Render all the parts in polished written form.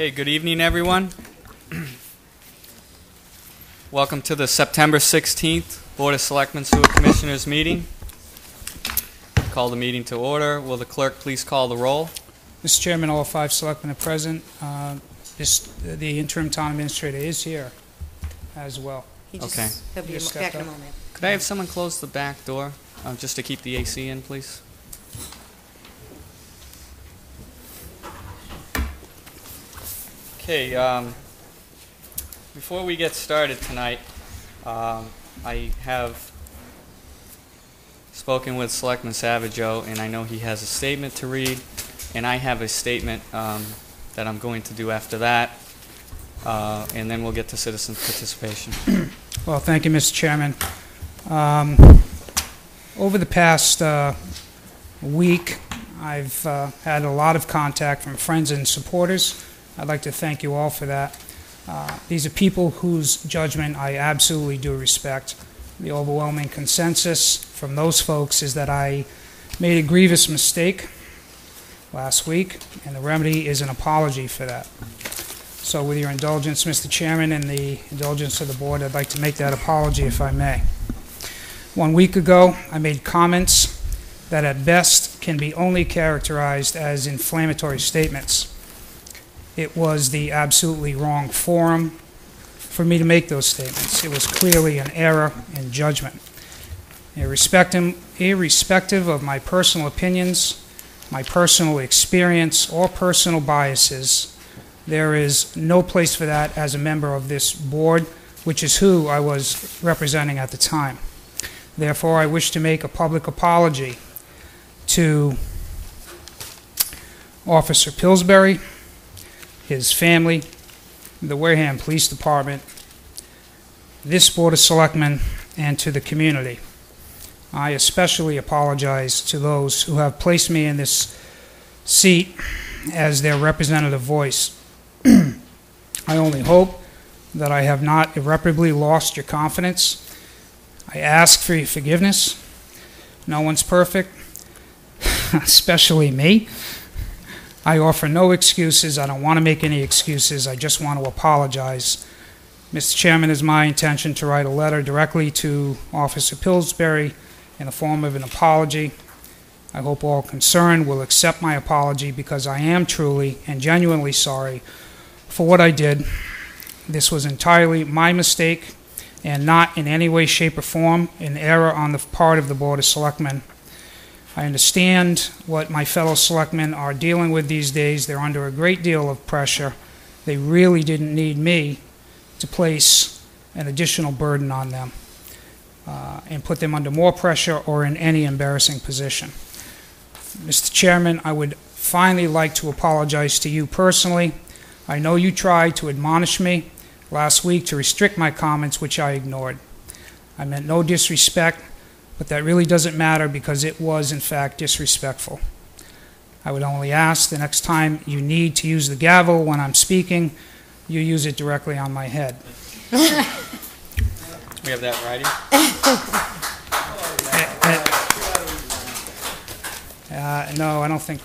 Okay, good evening, everyone. Welcome to the September 16th Board of Selectmen Sewer Commissioners meeting. Call the meeting to order. Will the clerk please call the roll? Mr. Chairman, all 5 selectmen are present. The interim town administrator is here as well. He'll be back in a moment. Could I have someone close the back door just to keep the AC in, please? Okay, before we get started tonight, I have spoken with Selectman Savageau, and I know he has a statement to read, and I have a statement that I'm going to do after that, and then we'll get to citizen participation. Well, thank you, Mr. Chairman. Over the past week, I've had a lot of contact from friends and supporters. I'd like to thank you all for that. These are people whose judgment I absolutely do respect. The overwhelming consensus from those folks is that I made a grievous mistake last week, and the remedy is an apology for that. So with your indulgence, Mr. Chairman, and the indulgence of the board, I'd like to make that apology if I may. 1 week ago, I made comments that at best can be only characterized as inflammatory statements. It was the absolutely wrong forum for me to make those statements. It was clearly an error in judgment. Irrespective of my personal opinions, my personal experience, or personal biases, there is no place for that as a member of this board, which is who I was representing at the time. Therefore, I wish to make a public apology to Officer Pillsbury, his family, the Wareham Police Department, this Board of Selectmen, and to the community. I especially apologize to those who have placed me in this seat as their representative voice. I only hope that I have not irreparably lost your confidence. I ask for your forgiveness. No one's perfect, especially me. I offer no excuses. I don't want to make any excuses. I just want to apologize. Mr. Chairman, it is my intention to write a letter directly to Officer Pillsbury in the form of an apology. I hope all concerned will accept my apology because I am truly and genuinely sorry for what I did. This was entirely my mistake and not in any way, shape, or form an error on the part of the Board of Selectmen. I understand what my fellow selectmen are dealing with these days. They're under a great deal of pressure. They really didn't need me to place an additional burden on them and put them under more pressure or in any embarrassing position. Mr. Chairman, I would finally like to apologize to you personally. I know you tried to admonish me last week to restrict my comments, which I ignored. I meant no disrespect, but that really doesn't matter because it was, in fact, disrespectful. I would only ask the next time you need to use the gavel when I'm speaking, you use it directly on my head. We have that in writing? No, I don't think,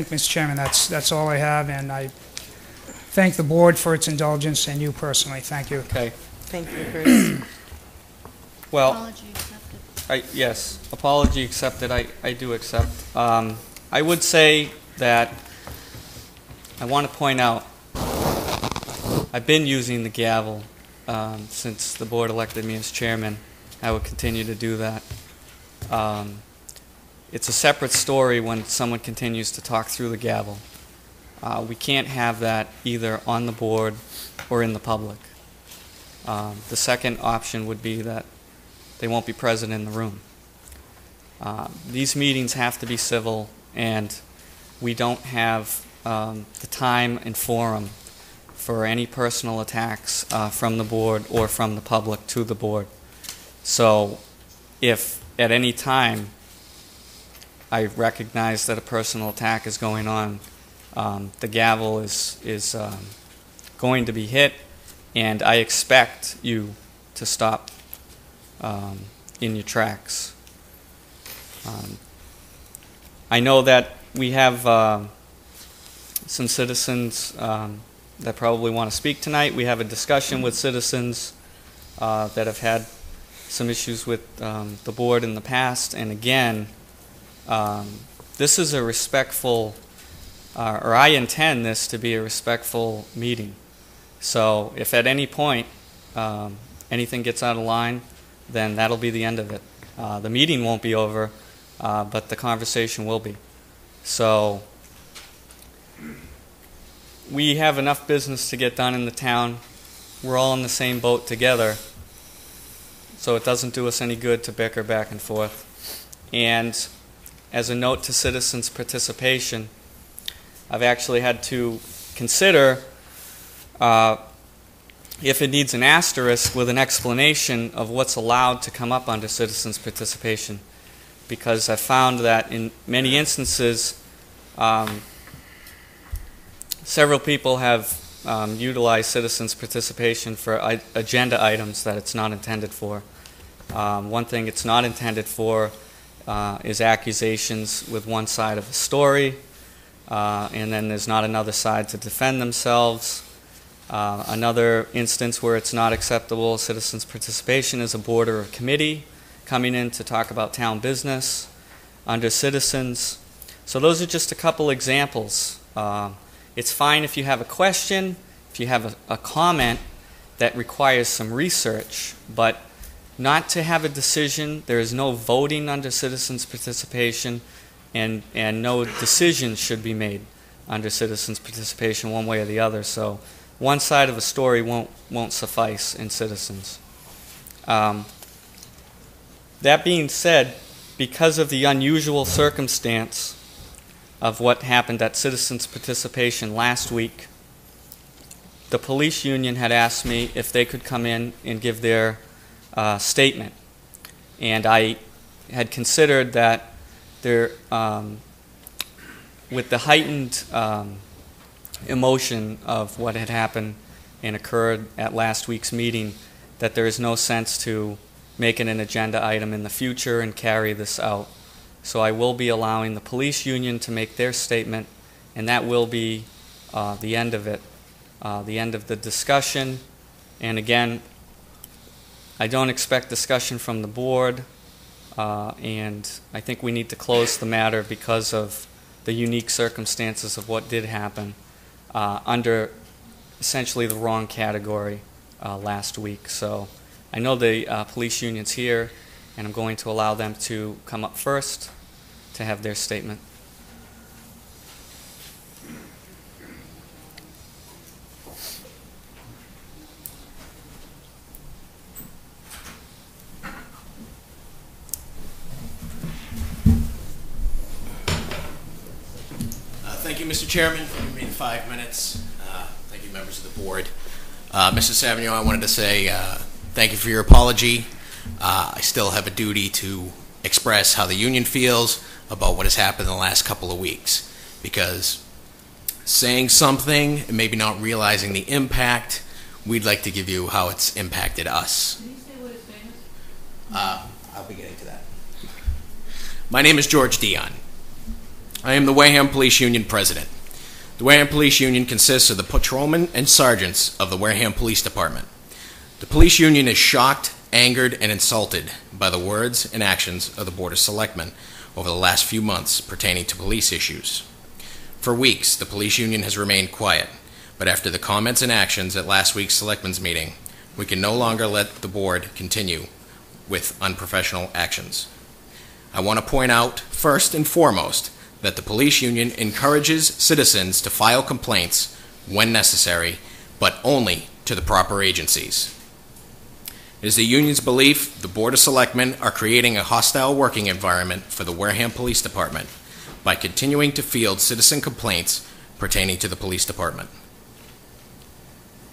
Mr. Chairman, that's all I have, and I thank the board for its indulgence and you personally. Thank you. Okay. Thank you, Bruce. Well, Apology accepted. yes, apology accepted. I do accept. I would say that I want to point out I've been using the gavel since the board elected me as chairman. I would continue to do that. It's a separate story when someone continues to talk through the gavel. We can't have that either on the board or in the public. The second option would be that they won't be present in the room. These meetings have to be civil, and we don't have the time and forum for any personal attacks from the board or from the public to the board. So if at any time I recognize that a personal attack is going on, the gavel is going to be hit, and I expect you to stop in your tracks. I know that we have some citizens that probably want to speak tonight. We have a discussion with citizens that have had some issues with the board in the past. And again, this is a respectful, or I intend this to be a respectful meeting. So if at any point anything gets out of line, then that'll be the end of it. The meeting won't be over, but the conversation will be. So we have enough business to get done in the town. We're all in the same boat together, so it doesn't do us any good to bicker back and forth. And as a note to citizens' participation, I've actually had to consider if it needs an asterisk with an explanation of what's allowed to come up under citizens' participation, because I found that in many instances several people have utilized citizens' participation for agenda items that it's not intended for. One thing it's not intended for is accusations with one side of a story, and then there's not another side to defend themselves. Another instance where it's not acceptable citizens' participation is a board or a committee coming in to talk about town business under citizens. So those are just a couple examples. It's fine if you have a question, if you have a comment that requires some research, but not to have a decision. There is no voting under citizens' participation, and no decisions should be made under citizens' participation one way or the other. So one side of a story won't suffice in citizens. That being said, because of the unusual circumstance of what happened at citizens' participation last week, the police union had asked me if they could come in and give their statement. And I had considered that there, with the heightened emotion of what had happened and occurred at last week's meeting, that there is no sense to make it an agenda item in the future and carry this out. So I will be allowing the police union to make their statement, and that will be the end of it, the end of the discussion. And again, I don't expect discussion from the board, and I think we need to close the matter because of the unique circumstances of what did happen under essentially the wrong category last week. So I know the police union's here, and I'm going to allow them to come up first to have their statement. Thank you, Mr. Chairman, for giving me the 5 minutes. Thank you, members of the board. Mr. Savigno, I wanted to say thank you for your apology. I still have a duty to express how the union feels about what has happened in the last couple of weeks, because saying something and maybe not realizing the impact, we'd like to give you how it's impacted us. Can you say what his name is? I'll be getting to that. My name is George Dion. I am the Wareham Police Union president. The Wareham Police Union consists of the patrolmen and sergeants of the Wareham Police Department. The police union is shocked, angered, and insulted by the words and actions of the Board of Selectmen over the last few months pertaining to police issues. For weeks, the police union has remained quiet, but after the comments and actions at last week's Selectmen's meeting, we can no longer let the board continue with unprofessional actions. I want to point out, first and foremost, that the police union encourages citizens to file complaints when necessary, but only to the proper agencies. It is the union's belief the Board of Selectmen are creating a hostile working environment for the Wareham Police Department by continuing to field citizen complaints pertaining to the police department.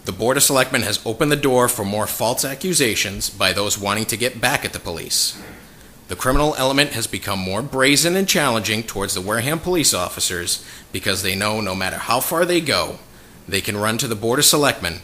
The Board of Selectmen has opened the door for more false accusations by those wanting to get back at the police. The criminal element has become more brazen and challenging towards the Wareham police officers because they know no matter how far they go, they can run to the Board of Selectmen